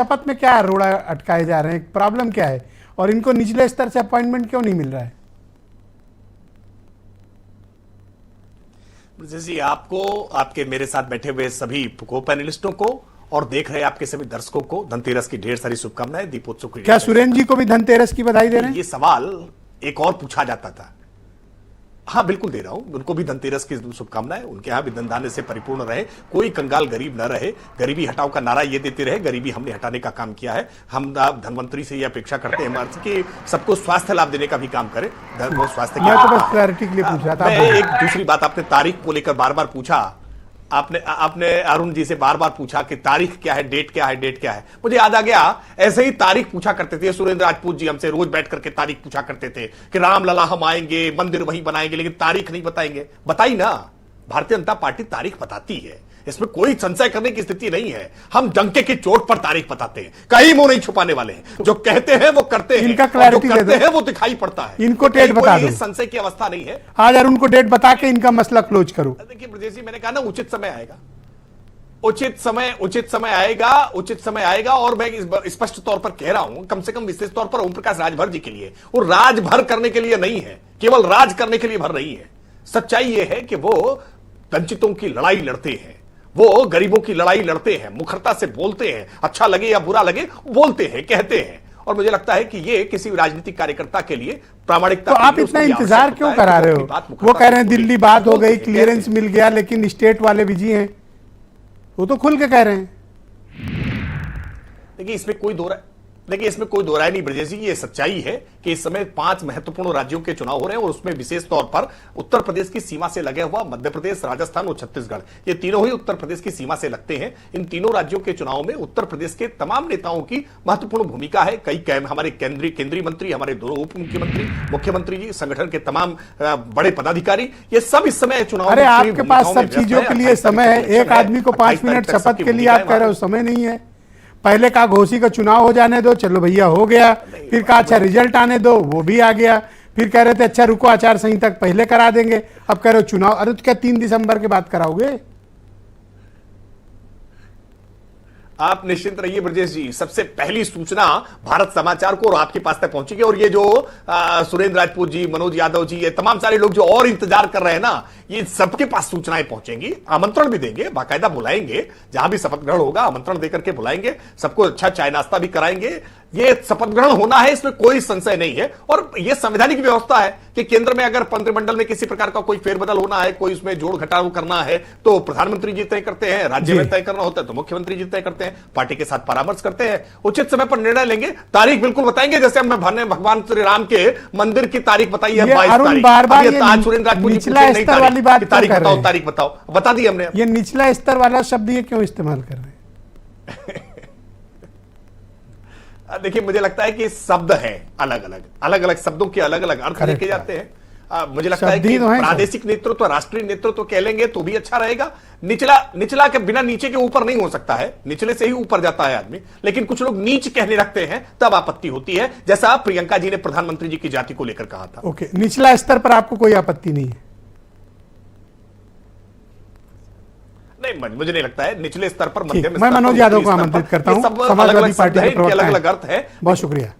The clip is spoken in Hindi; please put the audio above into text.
शपथ में क्या रोड़ा अटकाए जा रहे हैं, प्रॉब्लम क्या है और इनको निचले स्तर से अपॉइंटमेंट क्यों नहीं मिल रहा है? जी, आपको, आपके मेरे साथ बैठे हुए सभी को पैनलिस्टों को और देख रहे आपके सभी दर्शकों को धनतेरस की ढेर सारी शुभकामनाएं, दीपोत्सव की। क्या सुरेंद्र जी को भी धनतेरस की बधाई दे रहे हैं? ये सवाल एक और पूछा जाता था। हाँ, बिल्कुल दे रहा हूं, उनको भी धनतेरस की शुभकामनाएं। उनके यहां भी धन धान्य से परिपूर्ण रहे, कोई कंगाल गरीब न रहे। गरीबी हटाओ का नारा ये देते रहे, गरीबी हमने हटाने का काम किया है। हम धनवंतरी से ये अपेक्षा करते हैं कि सबको स्वास्थ्य लाभ देने का भी काम करें। स्वास्थ्य मैं तो बस क्लैरिटी के लिए पूछ रहा था। एक दूसरी बात, आपने तारीख को लेकर बार बार पूछा। आपने अरुण जी से बार बार पूछा कि तारीख क्या है, डेट क्या है, डेट क्या है। मुझे याद आ गया, ऐसे ही तारीख पूछा करते थे सुरेंद्र राजपूत जी, हमसे रोज बैठ करके तारीख पूछा करते थे कि रामलला हम आएंगे, मंदिर वहीं बनाएंगे, लेकिन तारीख नहीं बताएंगे। बताई ना, भारतीय जनता पार्टी तारीख बताती है, इसमें कोई संशय करने की स्थिति नहीं है। हम डंके की चोट पर तारीख बताते हैं, कहीं मुंह नहीं छुपाने वाले हैं। जो कहते हैं वो करते हैं, इनका क्लैरिटी जो करते हैं वो दिखाई पड़ता है। इनको डेट बता दो, संशय की अवस्था नहीं है। आज यार उनको डेट बता के इनका मसला क्लोज करो। देखिए ब्रजेश जी, मैंने कहा ना, उचित समय आएगा, उचित समय आएगा, उचित समय आएगा। और मैं स्पष्ट तौर पर कह रहा हूं, कम से कम विशेष तौर पर ओम प्रकाश राजभर जी के लिए, वो राजभर करने के लिए नहीं है, केवल राज करने के लिए भर नहीं है। सच्चाई यह है कि वो वंचितों की लड़ाई लड़ते हैं, वो गरीबों की लड़ाई लड़ते हैं, मुखरता से बोलते हैं, अच्छा लगे या बुरा लगे बोलते हैं, कहते हैं। और मुझे लगता है कि ये किसी राजनीतिक कार्यकर्ता के लिए प्रामाणिकता। तो आप इतना इंतजार क्यों करा रहे हो? वो कह रहे हैं दिल्ली बात हो गई, क्लियरेंस मिल गया, लेकिन स्टेट वाले बिजी हैं, वो तो खुल के कह रहे हैं। देखिए, इसमें कोई दो राय नहीं ब्रजेश जी, ये सच्चाई है कि इस समय 5 महत्वपूर्ण राज्यों के चुनाव हो रहे हैं और उसमें विशेष तौर पर उत्तर प्रदेश की सीमा से लगे हुआ मध्य प्रदेश, राजस्थान और छत्तीसगढ़, ये तीनों ही उत्तर प्रदेश की सीमा से लगते हैं। इन तीनों राज्यों के चुनाव में उत्तर प्रदेश के तमाम नेताओं की महत्वपूर्ण भूमिका है। कई हमारे केंद्रीय मंत्री, हमारे दोनों उप मुख्यमंत्री, मुख्यमंत्री जी, संगठन के तमाम बड़े पदाधिकारी, ये सब इस समय चुनाव। अरे आपके पास सब चीजों के लिए समय है। एक आदमी को 5 मिनट शपथ के लिए आप कह रहे हो समय नहीं है। पहले कहा घोसी का चुनाव हो जाने दो, चलो भैया हो गया। फिर कहा अच्छा रिजल्ट आने दो, वो भी आ गया। फिर कह रहे थे अच्छा रुको, आचार संहिता पहले करा देंगे, अब कह रहे हो चुनाव। अरे तो क्या 3 दिसंबर के बाद कराओगे? आप निश्चिंत रहिए ब्रजेश जी, सबसे पहली सूचना भारत समाचार को और आपके पास तक पहुंचेगी। और ये जो सुरेंद्र राजपूत जी, मनोज यादव जी, ये तमाम सारे लोग जो और इंतजार कर रहे हैं ना, ये सबके पास सूचनाएं पहुंचेंगी। आमंत्रण भी देंगे, बाकायदा बुलाएंगे, जहां भी शपथ ग्रहण होगा आमंत्रण देकर के बुलाएंगे, सबको अच्छा चाय नाश्ता भी कराएंगे। ये शपथ ग्रहण होना है, इसमें कोई संशय नहीं है। और यह संवैधानिक व्यवस्था है कि केंद्र में अगर मंत्रिमंडल में किसी प्रकार का कोई फेरबदल होना है, कोई उसमें जोड़ घटाव करना है, तो प्रधानमंत्री जी तय करते हैं, राज्य में तय करना होता है तो मुख्यमंत्री जी तय करते हैं, पार्टी के साथ परामर्श करते हैं, उचित समय पर निर्णय लेंगे, तारीख बिल्कुल बताएंगे। जैसे हमने भगवान श्री राम के मंदिर की तारीख बताई है 22 तारीख। आज सुरेंद्र राजपूत जी तारीख बताओ, तारीख बताओ, बता दी हमने। ये निचला स्तर वाला शब्द ये क्यों इस्तेमाल कर रहे हैं? देखिए, मुझे लगता है कि शब्द हैं अलग अलग शब्दों के अलग अलग अर्थ लिखे जाते हैं। मुझे लगता है कि प्रादेशिक नेतृत्व, राष्ट्रीय नेतृत्व कह लेंगे तो भी अच्छा रहेगा। निचला के बिना नीचे के ऊपर नहीं हो सकता है, निचले से ही ऊपर जाता है आदमी। लेकिन कुछ लोग नीच कहने लगते हैं, तब आपत्ति होती है, जैसा प्रियंका जी ने प्रधानमंत्री जी की जाति को लेकर कहा था। ओके, निचला स्तर पर आपको कोई आपत्ति नहीं है? नहीं, मुझे नहीं लगता है निचले स्तर पर, मध्यम। मैं मनोज यादव को आमंत्रित करता हूं, समाजवादी पार्टी के अलग अलग अर्थ है। बहुत शुक्रिया।